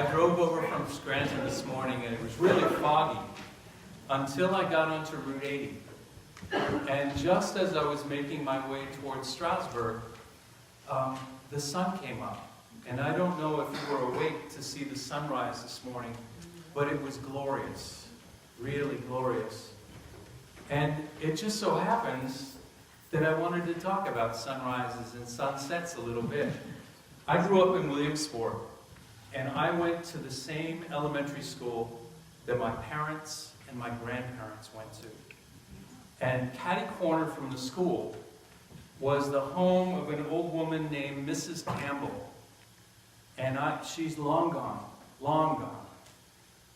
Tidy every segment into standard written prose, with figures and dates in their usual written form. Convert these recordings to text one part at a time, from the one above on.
I drove over from Scranton this morning and it was really foggy until I got onto Route 80. And just as I was making my way towards Strasbourg, the sun came up. And I don't know if you were awake to see the sunrise this morning, but it was glorious, really glorious. And it just so happens that I wanted to talk about sunrises and sunsets a little bit. I grew up in Williamsport, and I went to the same elementary school that my parents and my grandparents went to. And catty corner from the school was the home of an old woman named Mrs. Campbell. And she's long gone, long gone.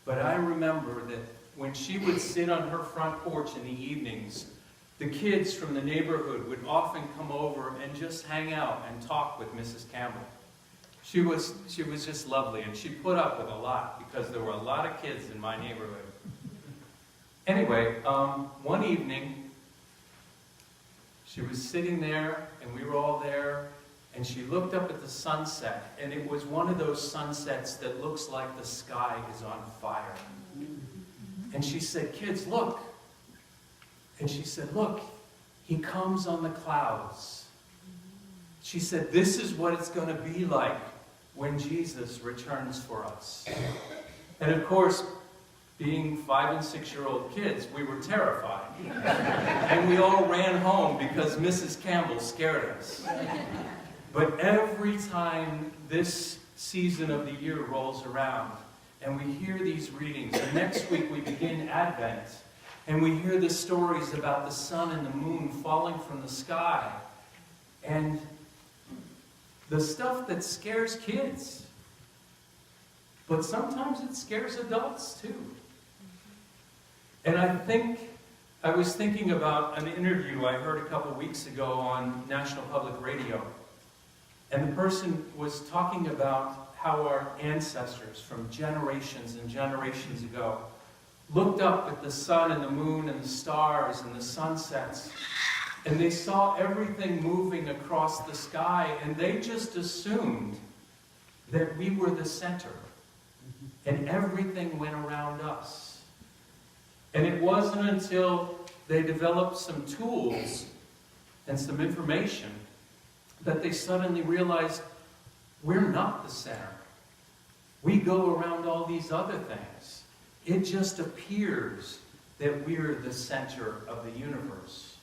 But I remember that when she would sit on her front porch in the evenings, the kids from the neighborhood would often come over and just hang out and talk with Mrs. Campbell. She was just lovely, and she put up with a lot because there were a lot of kids in my neighborhood. Anyway, one evening, she was sitting there, and we were all there, and she looked up at the sunset, and it was one of those sunsets that looks like the sky is on fire. And she said, "Kids, look." And she said, "Look, he comes on the clouds." She said, "This is what it's going to be like when Jesus returns for us." And of course, being 5- and 6-year-old kids, we were terrified. And we all ran home because Mrs. Campbell scared us. But every time this season of the year rolls around, and we hear these readings, and next week we begin Advent, and we hear the stories about the sun and the moon falling from the sky, and the stuff that scares kids. But sometimes it scares adults too. And I was thinking about an interview I heard a couple weeks ago on National Public Radio. And the person was talking about how our ancestors from generations and generations ago looked up at the sun and the moon and the stars and the sunsets, and they saw everything moving across the sky, and they just assumed that we were the center, and everything went around us. And it wasn't until they developed some tools and some information that they suddenly realized we're not the center. We go around all these other things. It just appears that we're the center of the universe.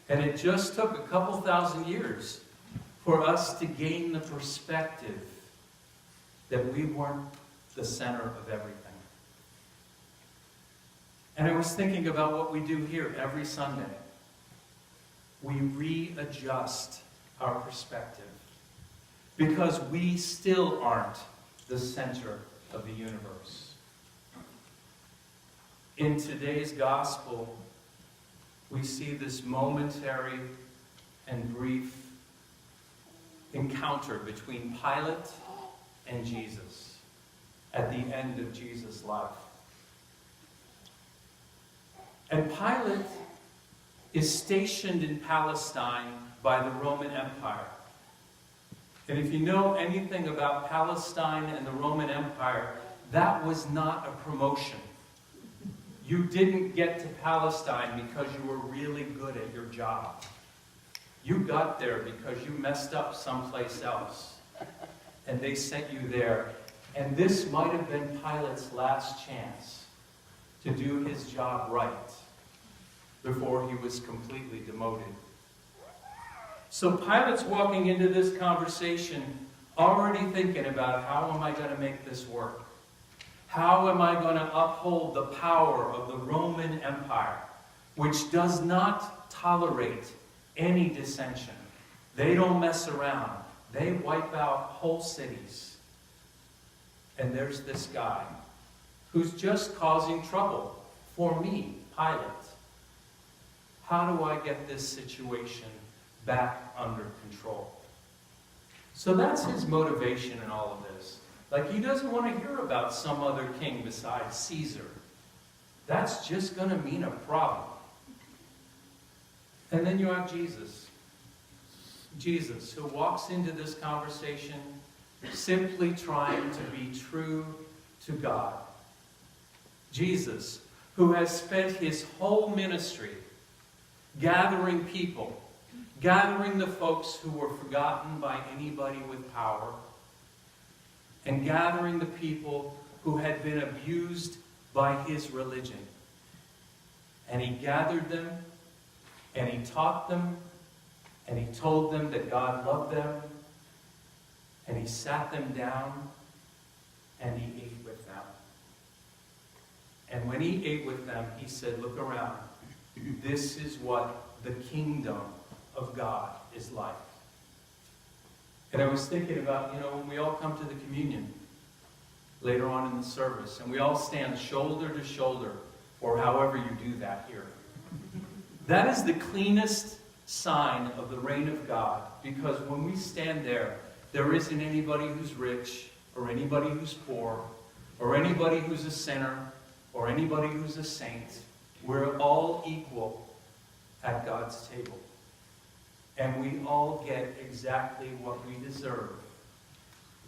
And it just took a couple thousand years for us to gain the perspective that we weren't the center of everything. And I was thinking about what we do here every Sunday. We readjust our perspective because we still aren't the center of the universe. In today's gospel, we see this momentary and brief encounter between Pilate and Jesus at the end of Jesus' life. And Pilate is stationed in Palestine by the Roman Empire. And if you know anything about Palestine and the Roman Empire, that was not a promotion. You didn't get to Palestine because you were really good at your job. You got there because you messed up someplace else. And they sent you there. And this might have been Pilate's last chance to do his job right before he was completely demoted. So Pilate's walking into this conversation already thinking about, how am I going to make this work? How am I going to uphold the power of the Roman Empire, which does not tolerate any dissension? They don't mess around. They wipe out whole cities. And there's this guy who's just causing trouble for me, Pilate. How do I get this situation back under control? So that's his motivation in all of this. Like, he doesn't want to hear about some other king besides Caesar. That's just going to mean a problem. And then you have Jesus. Jesus, who walks into this conversation simply trying to be true to God. Jesus, who has spent his whole ministry gathering people, gathering the folks who were forgotten by anybody with power, and gathering the people who had been abused by his religion. And he gathered them, and he taught them, and he told them that God loved them, and he sat them down, and he ate with them. And when he ate with them, he said, look around. This is what the kingdom of God is like. And I was thinking about, when we all come to the communion later on in the service, and we all stand shoulder to shoulder, or however you do that here. That is the cleanest sign of the reign of God, because when we stand there, there isn't anybody who's rich, or anybody who's poor, or anybody who's a sinner, or anybody who's a saint. We're all equal at God's table. And we all get exactly what we deserve.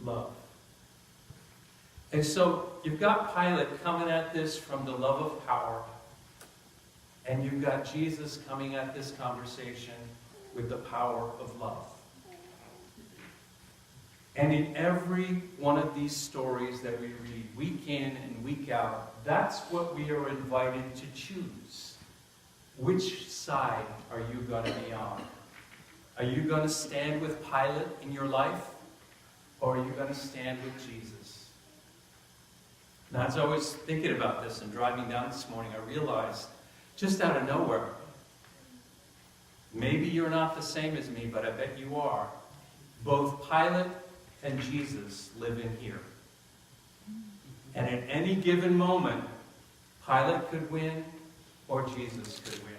Love. And so you've got Pilate coming at this from the love of power. And you've got Jesus coming at this conversation with the power of love. And in every one of these stories that we read, week in and week out, that's what we are invited to choose. Which side are you going to be on? Are you going to stand with Pilate in your life? Or are you going to stand with Jesus? Now, as I was thinking about this and driving down this morning, I realized, just out of nowhere, maybe you're not the same as me, but I bet you are. Both Pilate and Jesus live in here. And at any given moment, Pilate could win or Jesus could win.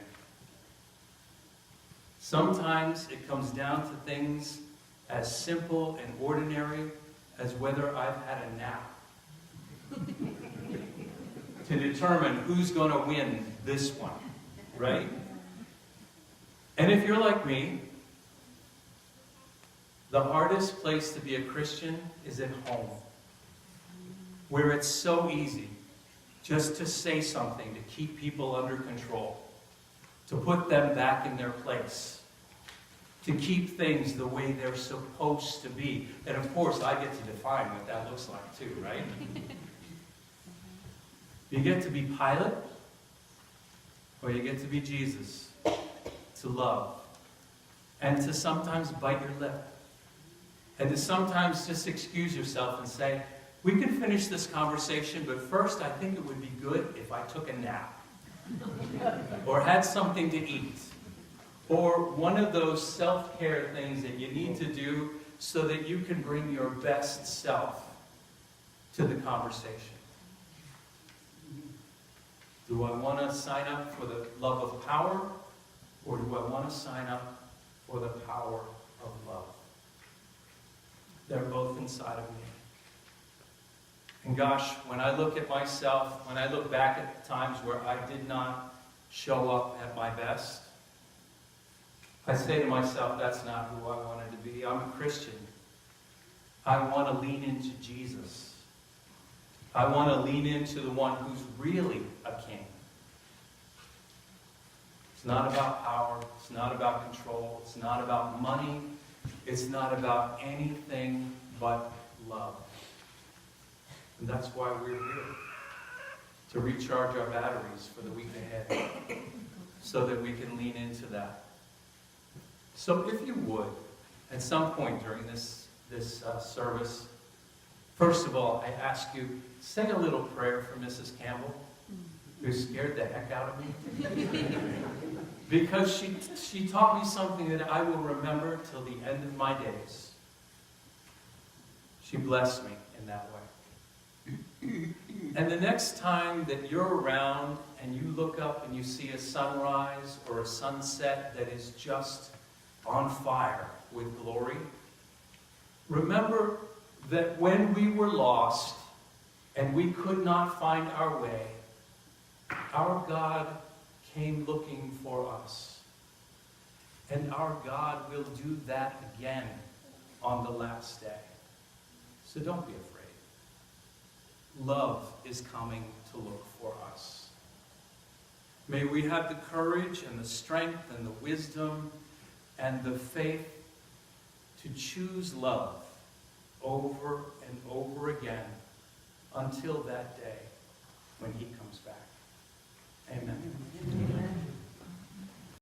Sometimes it comes down to things as simple and ordinary as whether I've had a nap to determine who's going to win this one, right? And if you're like me, the hardest place to be a Christian is at home, where it's so easy just to say something to keep people under control, to put them back in their place, to keep things the way they're supposed to be. And of course, I get to define what that looks like too, right? You get to be Pilate, or you get to be Jesus, to love, and to sometimes bite your lip, and to sometimes just excuse yourself and say, we can finish this conversation, but first I think it would be good if I took a nap, or had something to eat, or one of those self-care things that you need to do so that you can bring your best self to the conversation. Do I want to sign up for the love of power, or do I want to sign up for the power of love? They're both inside of me. And gosh, when I look at myself, when I look back at the times where I did not show up at my best, I say to myself, that's not who I wanted to be. I'm a Christian. I want to lean into Jesus. I want to lean into the one who's really a king. It's not about power. It's not about control. It's not about money. It's not about anything but love. And that's why we're here. To recharge our batteries for the week ahead. So that we can lean into that. So if you would, at some point during this service, first of all, I ask you, say a little prayer for Mrs. Campbell, who scared the heck out of me. Because she taught me something that I will remember till the end of my days. She blessed me in that way. And the next time that you're around and you look up and you see a sunrise or a sunset that is just on fire with glory, remember that when we were lost and we could not find our way, our God came looking for us. And our God will do that again on the last day. So don't be afraid. Love is coming to look for us. May we have the courage and the strength and the wisdom and the faith to choose love over and over again until that day when he comes back. Amen.